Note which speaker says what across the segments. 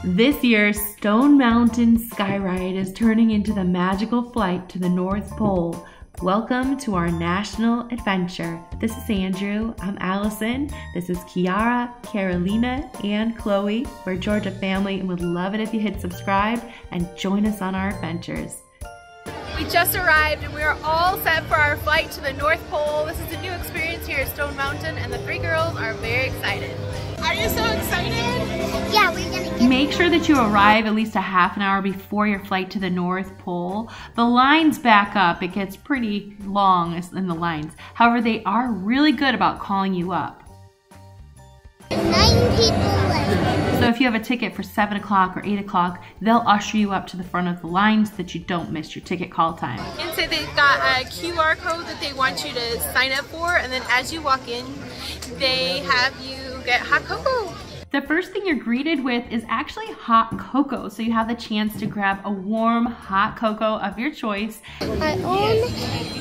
Speaker 1: This year's Stone Mountain Skyride is turning into the magical flight to the North Pole. Welcome to our national adventure. This is Andrew, I'm Allison, this is Kiara, Carolina, and Chloe. We're a Georgia family and would love it if you hit subscribe and join us on our adventures.
Speaker 2: We just arrived and we are all set for our flight to the North Pole. This is a new experience here at Stone Mountain and the three girls are very excited. Are you so excited?
Speaker 3: Yeah, we're gonna get
Speaker 1: Make sure that you arrive at least a half an hour before your flight to the North Pole. The lines back up. It gets pretty long in the lines. However, they are really good about calling you up.
Speaker 3: 9 people left.
Speaker 1: So if you have a ticket for 7 o'clock or 8 o'clock, they'll usher you up to the front of the line so that you don't miss your ticket call time.
Speaker 2: And so they've got a QR code that they want you to sign up for, and then as you walk in, they have you get hot cocoa.
Speaker 1: The first thing you're greeted with is actually hot cocoa. So you have the chance to grab a warm hot cocoa of your choice.
Speaker 3: My own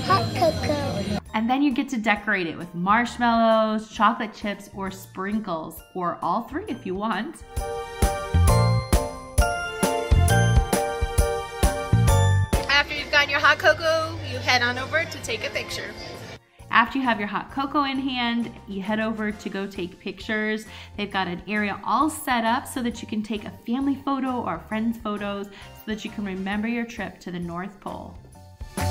Speaker 3: hot cocoa.
Speaker 1: And then you get to decorate it with marshmallows, chocolate chips, or sprinkles, or all three if you want.
Speaker 2: After you've gotten your hot cocoa, you head on over to take a picture.
Speaker 1: After you have your hot cocoa in hand, you head over to go take pictures. They've got an area all set up so that you can take a family photo or friends photos so that you can remember your trip to the North Pole.
Speaker 2: We're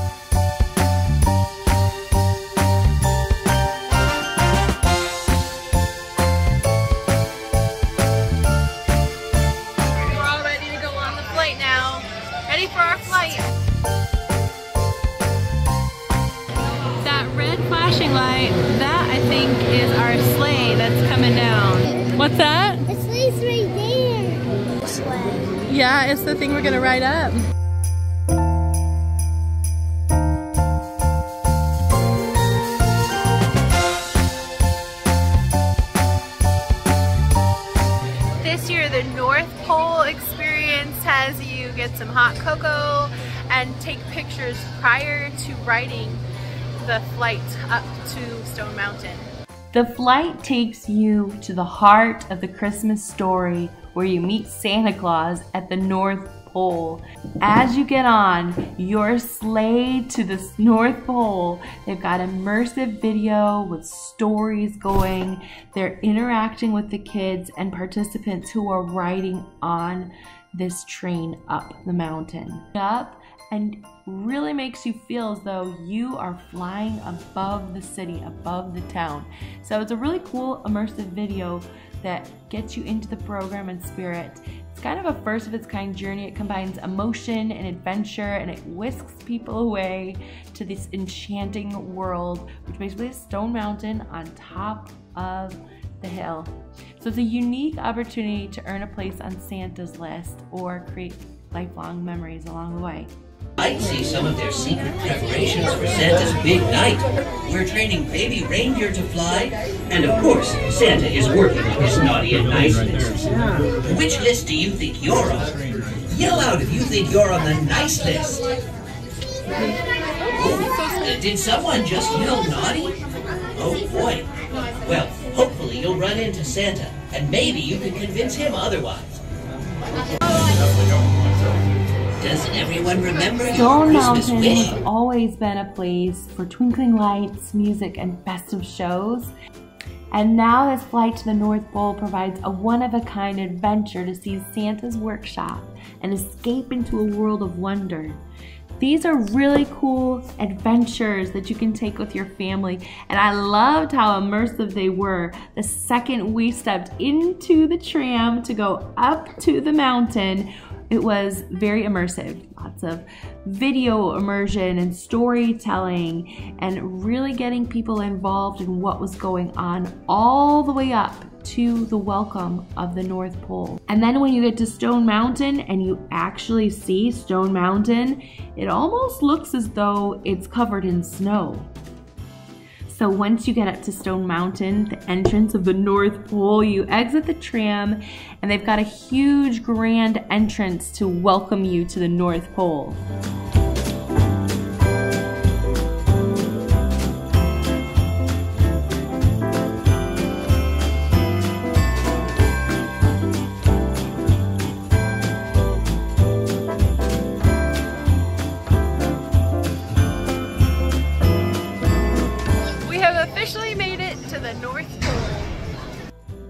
Speaker 2: all ready to go on the flight now. Ready for our flight. Flashing light, that I think is our sleigh that's coming down. What's that?
Speaker 3: The sleigh's right there. Sleigh.
Speaker 2: Yeah, it's the thing we're gonna ride up. This year the North Pole experience has you get some hot cocoa and take pictures prior to riding the flight up to Stone Mountain.
Speaker 1: The flight takes you to the heart of the Christmas story where you meet Santa Claus at the North Pole. As you get on your sleigh to the North Pole, they've got immersive video with stories going. They're interacting with the kids and participants who are riding on this train up the mountain. And really makes you feel as though you are flying above the city, above the town. So it's a really cool immersive video that gets you into the program and spirit. It's kind of a first of its kind journey. It combines emotion and adventure and it whisks people away to this enchanting world, which basically is Stone Mountain on top of the hill. So it's a unique opportunity to earn a place on Santa's list or create lifelong memories along the way.
Speaker 4: I'd see some of their secret preparations for Santa's big night. We're training baby reindeer to fly, and of course, Santa is working on his naughty and nice list. Which list do you think you're on? Yell out if you think you're on the nice list. Oh, did someone just yell naughty? Oh boy. Well, hopefully you'll run into Santa, and maybe you can convince him otherwise. Does everyone remember your
Speaker 1: Stone
Speaker 4: Christmas
Speaker 1: Mountain
Speaker 4: wish?
Speaker 1: has always been a place for twinkling lights, music, and festive shows. And now this flight to the North Pole provides a one-of-a-kind adventure to see Santa's workshop and escape into a world of wonder. These are really cool adventures that you can take with your family, and I loved how immersive they were. The second we stepped into the tram to go up to the mountain, it was very immersive. Lots of video immersion and storytelling and really getting people involved in what was going on all the way up to the welcome of the North Pole. And then when you get to Stone Mountain and you actually see Stone Mountain, it almost looks as though it's covered in snow. So once you get up to Stone Mountain, the entrance of the North Pole, you exit the tram and they've got a huge grand entrance to welcome you to the North Pole.
Speaker 2: have officially made it to the North Pole.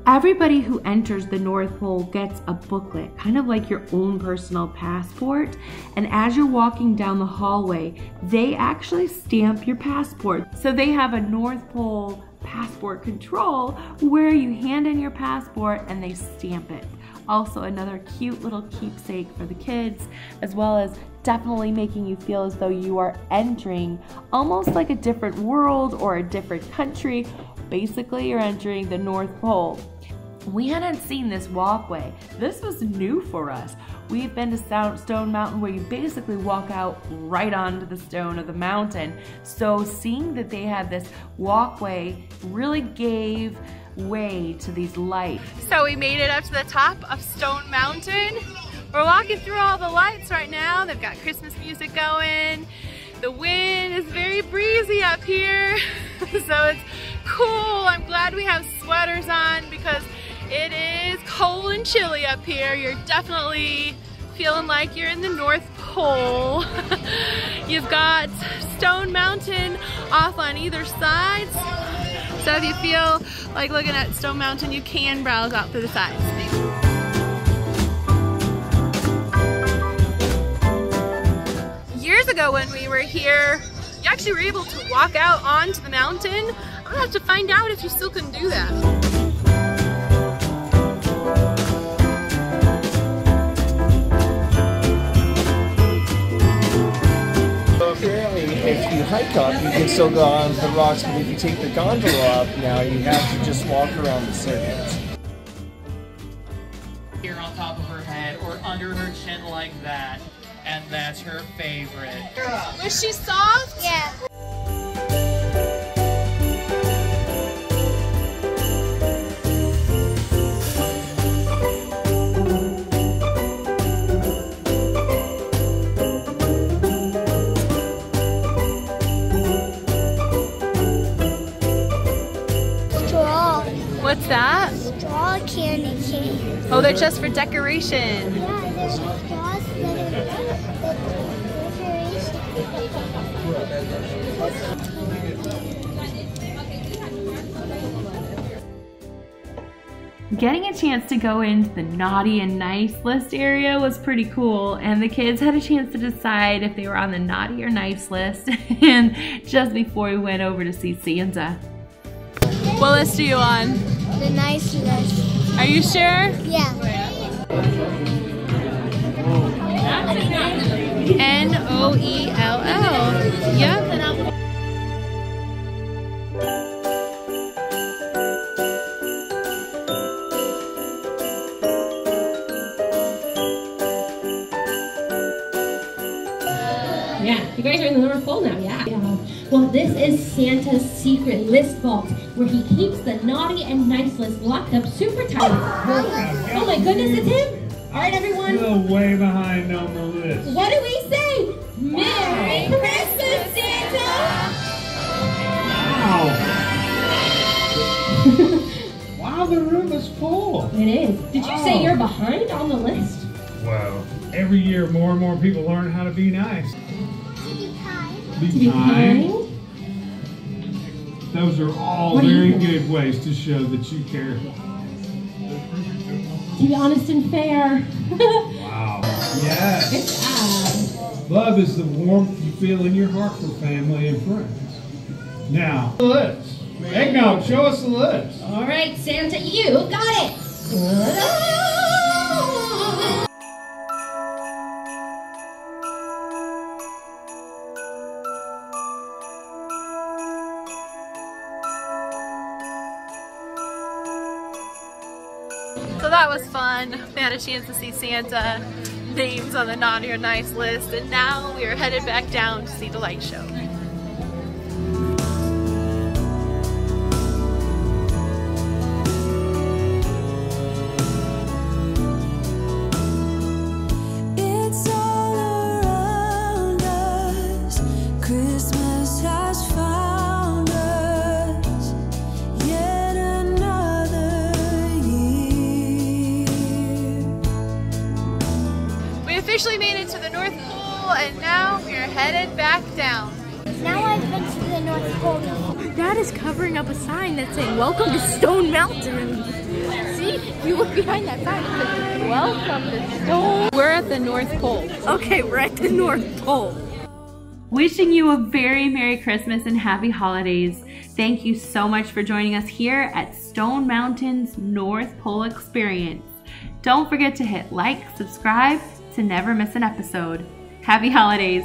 Speaker 1: Everybody who enters the North Pole gets a booklet, kind of like your own personal passport. And as you're walking down the hallway, they actually stamp your passport. So they have a North Pole passport control where you hand in your passport and they stamp it. Also another cute little keepsake for the kids, as well as definitely making you feel as though you are entering almost like a different world or a different country. Basically, you're entering the North Pole. We hadn't seen this walkway. This was new for us. We've been to Stone Mountain where you basically walk out right onto the stone of the mountain. So seeing that they had this walkway really gave way to these lights.
Speaker 2: So we made it up to the top of Stone Mountain. We're walking through all the lights right now. They've got Christmas music going. The wind is very breezy up here. So it's cool. I'm glad we have sweaters on because it is cold and chilly up here. You're definitely feeling like you're in the North Pole. You've got Stone Mountain off on either side. So if you feel like looking at Stone Mountain, you can browse out through the sides. Years ago when we were here, you actually were able to walk out onto the mountain. I'm gonna have to find out if you still can do that.
Speaker 5: Apparently, if you hike up, you can still go on the rocks, but if you take the gondola up, now you have to just walk around the circuit.
Speaker 6: Here on top of her head or under her chin like that, and that's her favorite.
Speaker 2: Was she soft?
Speaker 3: Yeah.
Speaker 2: What's that?
Speaker 3: Straw candy cane.
Speaker 2: Oh, they're just for decoration.
Speaker 3: Yeah, there's straws
Speaker 1: Getting a chance to go into the naughty and nice list area was pretty cool, and the kids had a chance to decide if they were on the naughty or nice list and just before we went over to see Santa.
Speaker 2: What list are you on?
Speaker 3: The nice list.
Speaker 2: Are you sure?
Speaker 3: Yeah.
Speaker 2: N-O-E-L-L. Yep.
Speaker 7: Yeah, you guys are in the North Pole now, yeah. Well, this is Santa's secret list vault, where he keeps the naughty and nice list locked up super tight. Oh my goodness, it's him! All right, everyone.
Speaker 8: Still way behind on the list.
Speaker 7: What do we say? Merry Christmas, Santa!
Speaker 8: Wow. Wow, the room is full.
Speaker 7: It is. Did you say you're behind on the list?
Speaker 8: Well, every year more and more people learn how to be nice.
Speaker 7: To be kind?
Speaker 8: Those are all very good ways to show that you care.
Speaker 7: To be honest and fair.
Speaker 8: Wow. Yes. Love is the warmth you feel in your heart for family and friends. Now, the list. Eggnog, show us the list.
Speaker 7: All right, Santa, you got it.
Speaker 2: So that was fun. We had a chance to see Santa, names on the naughty or nice list, and now we are headed back down to see the light show.
Speaker 9: It's all around us. Christmas has found us. Yet another year.
Speaker 2: We officially made it to the North Pole, and now we are headed back down.
Speaker 3: Now I've been to the North Pole.
Speaker 2: Dad is covering up a sign that's saying, "Welcome to Stone Mountain." See? If you look behind that sign, it says, "Welcome to Stone." We're at the North Pole. Okay, we're at the North Pole.
Speaker 1: Wishing you a very Merry Christmas and Happy Holidays. Thank you so much for joining us here at Stone Mountain's North Pole Experience. Don't forget to hit like, subscribe to never miss an episode. Happy Holidays.